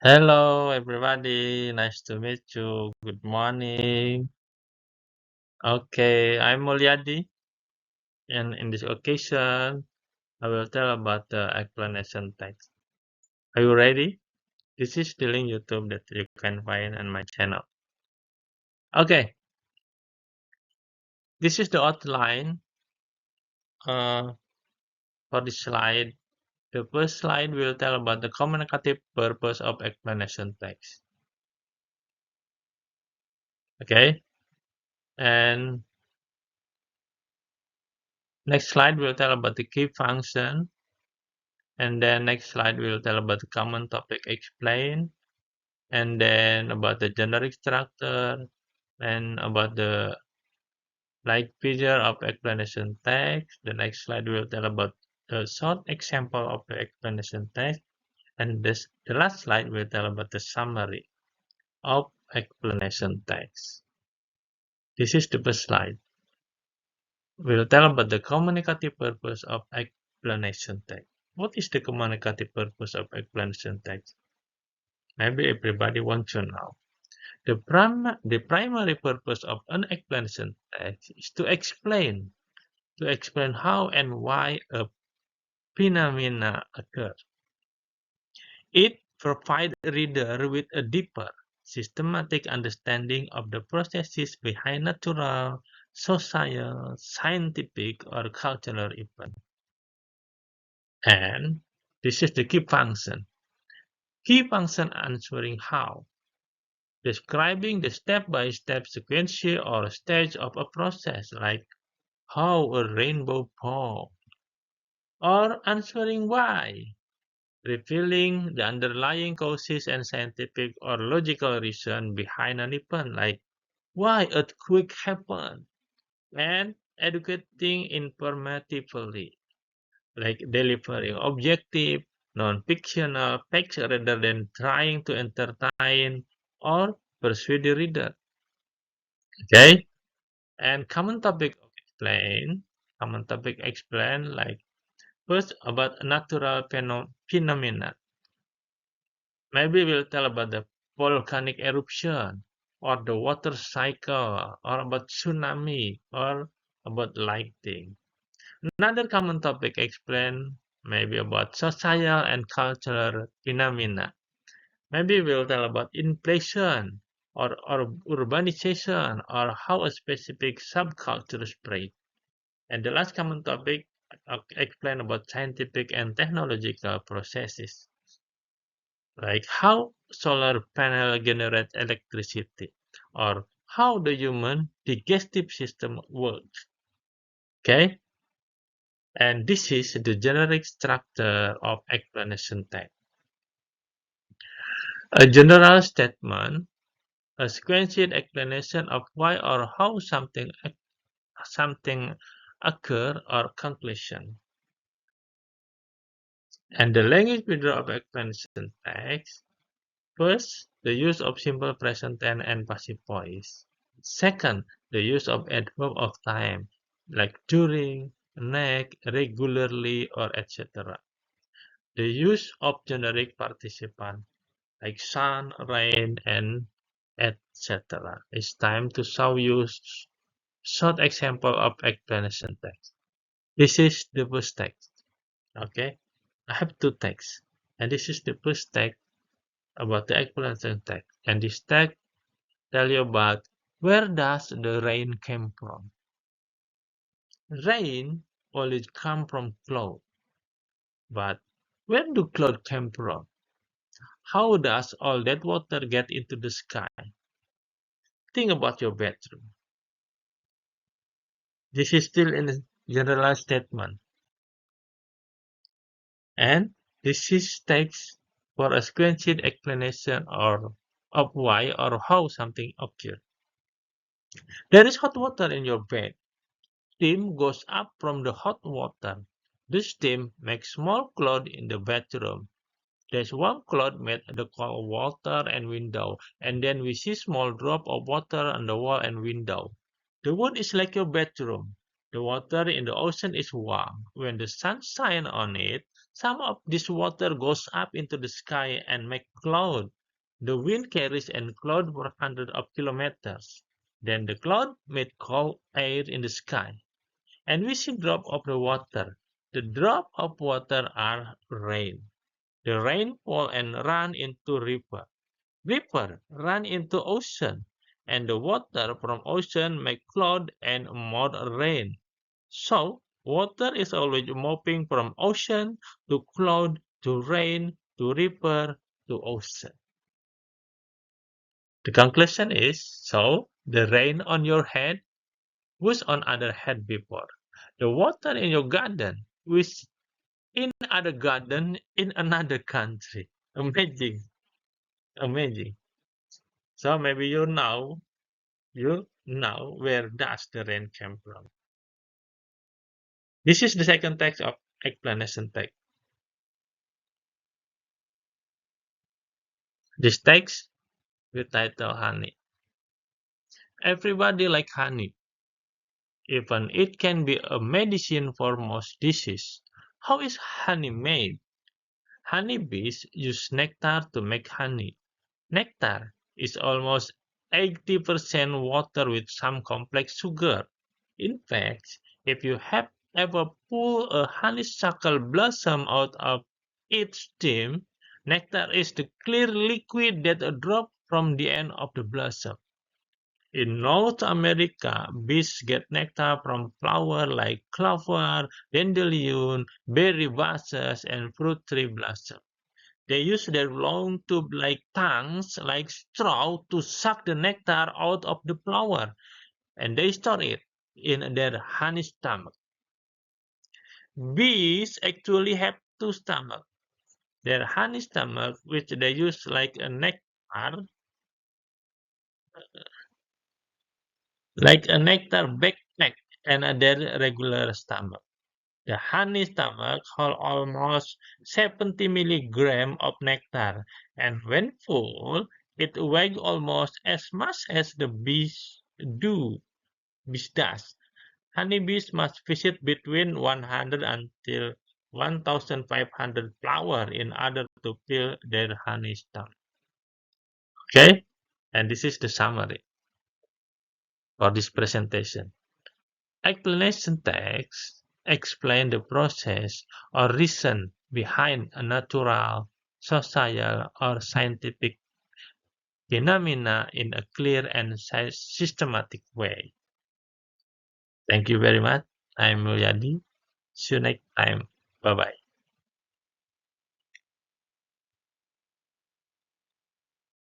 Hello, everybody. Nice to meet you. Good morning. Okay, I'm Mulyadi, and in this occasion, I will tell about the explanation text. Are you ready? This is the link YouTube that you can find on my channel. Okay, this is the outline uh, for this slide. The first slide will tell about the communicative purpose of explanation text. Okay, and next slide will tell about the key function. And then next slide will tell about the common topic explained, and then about the generic structure, and about the like feature of explanation text. The next slide will tell about the short example of the explanation text, and the last slide will tell about the summary of explanation text. This is the first slide. We'll tell about the communicative purpose of explanation text. What is the communicative purpose of explanation text? Maybe everybody wants to know. The primary purpose of an explanation text is to explain how and why a phenomena occurs. It provides a reader with a deeper, systematic understanding of the processes behind natural, social, scientific, or cultural events. And this is the key function. Key function answering how. Describing the step-by-step sequence or stage of a process, like how a rainbow formed, or answering why, revealing the underlying causes and scientific or logical reason behind an event, like why earthquake happened, and educating informatively, like delivering objective, non-fictional facts rather than trying to entertain or persuade the reader. Okay? And common topic explain, like first about natural phenomena. Maybe we'll tell about the volcanic eruption, or the water cycle, or about tsunami, or about lightning. Another common topic explain maybe about social and cultural phenomena. Maybe we'll tell about inflation, or urbanization, or how a specific subculture spread. And the last common topic explain about scientific and technological processes, like how solar panel generate electricity, or how the human digestive system works. Okay, and this is the generic structure of explanation text. A general statement, a sequential explanation of why or how something occur, or conclusion. And the language feature of explanation text. First, the use of simple present tense and passive voice. Second, the use of adverb of time, like during, next, regularly, or etc. The use of generic participant, like sun, rain, and etc. It's time to show you short example of explanation text. This is the first text. Okay, I have two texts, and this is the first text about the explanation text. And this text tell you about where does the rain came from. Rain always come from cloud, but where do cloud come from? How does all that water get into the sky? Think about your bedroom. This is still in a generalized statement, and this is text for a sequential explanation or of why or how something occurred. There is hot water in your bed. Steam goes up from the hot water. The steam makes small cloud in the bedroom. There's one cloud made the cold water and window, and then we see small drop of water on the wall and window. The world is like your bedroom. The water in the ocean is warm. When the sun shines on it, Some of this water goes up into the sky and make cloud. The wind carries in cloud for hundreds of kilometers. Then the cloud made cold air in the sky, and we see drop of the water. The drop of water are rain. The rain fall and run into river. River run into ocean, and the water from ocean make cloud and more rain. So, water is always moving from ocean to cloud to rain to river to ocean. The conclusion is, so the rain on your head was on other head before. The water in your garden was in other garden in another country. Amazing, amazing. So maybe you know where does the rain come from. This is the second text of explanation text. This text with title honey. Everybody like honey. Even it can be a medicine for most diseases. How is honey made? Honeybees use nectar to make honey. Nectar is almost 80% water with some complex sugar. In fact, if you have ever pulled a honeysuckle blossom out of its stem, nectar is the clear liquid that drops from the end of the blossom. In North America, bees get nectar from flowers like clover, dandelion, berry bushes, and fruit tree blossom. They use their long tube-like tongues, like straw, to suck the nectar out of the flower, and they store it in their honey stomach. Bees actually have two stomachs. Their honey stomach, which they use like a nectar backpack, and their regular stomach. The honey stomach holds almost 70 milligrams of nectar, and when full, it weighs almost as much as the bees does. Honeybees must visit between 100 until 1,500 flowers in order to fill their honey stomach. Okay, and this is the summary for this presentation. Explanation text explain the process or reason behind a natural, social, or scientific phenomena in a clear and systematic way. Thank you very much. I'm Mulyadi. See you next time. Bye-bye.